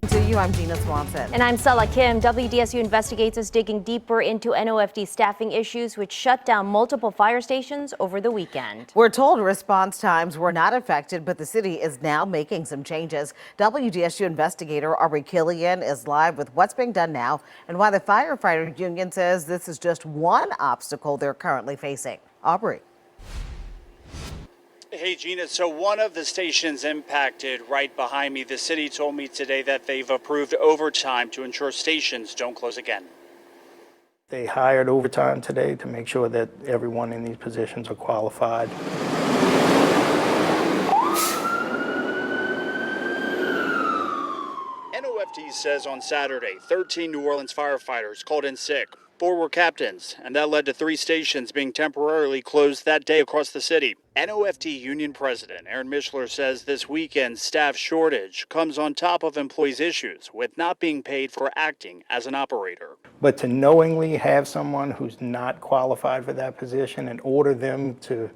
to you. I'm Gina Swanson. And I'm Sala Kim. WDSU Investigates is digging deeper into NOFD staffing issues, which shut down multiple fire stations over the weekend. We're told response times were not affected, but the city is now making some changes. WDSU investigator Aubrey Killian is live with what's being done now and why the firefighter union says this is just one obstacle they're currently facing. Aubrey. Hey, Gina. So one of the stations impacted right behind me, the city told me today that they've approved overtime to ensure stations don't close again. They hired overtime today to make sure that everyone in these positions are qualified. NOFD says on Saturday, 13 New Orleans firefighters called in sick. 4 were captains, and that led to 3 stations being temporarily closed that day across the city. NOFD Union President Aaron Mishler says this weekend's staff shortage comes on top of employees' issues with not being paid for acting as an operator. But to knowingly have someone who's not qualified for that position and order them to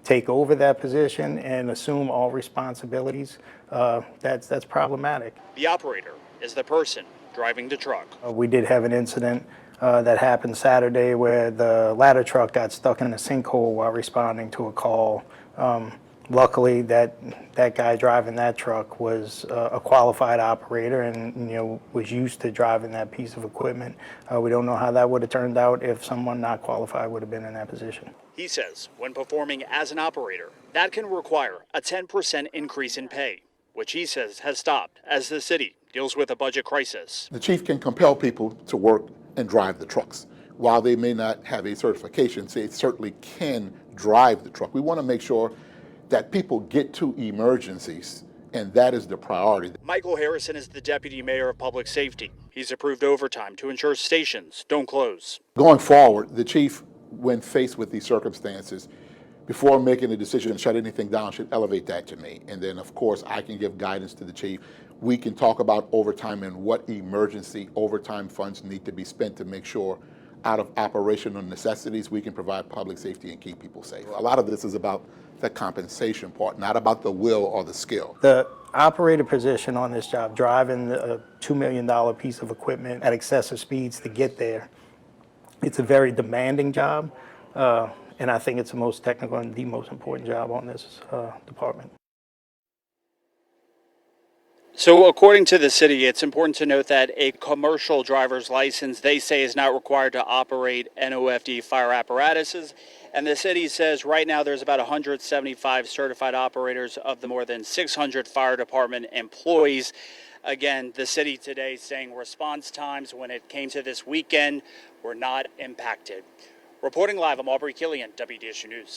take over that position and assume all responsibilities, that's problematic. The operator is the person driving the truck. We did have an incident that happened Saturday where the ladder truck got stuck in a sinkhole while responding to a call. Luckily, that guy driving that truck was a qualified operator and was used to driving that piece of equipment. We don't know how that would have turned out if someone not qualified would have been in that position. He says when performing as an operator, that can require a 10% increase in pay, which he says has stopped as the city deals with a budget crisis. The chief can compel people to work and drive the trucks. While they may not have a certification, they certainly can drive the truck. We want to make sure that people get to emergencies, and that is the priority. Michael Harrison is the deputy mayor of public safety. He's approved overtime to ensure stations don't close. Going forward, the chief, when faced with these circumstances, before making a decision to shut anything down, should elevate that to me. And then, of course, I can give guidance to the chief. We can talk about overtime and what emergency overtime funds need to be spent to make sure out of operational necessities, we can provide public safety and keep people safe. A lot of this is about the compensation part, not about the will or the skill. The operator position on this job, driving a $2 million piece of equipment at excessive speeds to get there, it's a very demanding job, and I think it's the most technical and the most important job on this department. So according to the city, it's important to note that a commercial driver's license, they say, is not required to operate NOFD fire apparatuses. And the city says right now there's about 175 certified operators of the more than 600 fire department employees. Again, the city today saying response times when it came to this weekend were not impacted. Reporting live, I'm Aubrey Killian, WDSU News.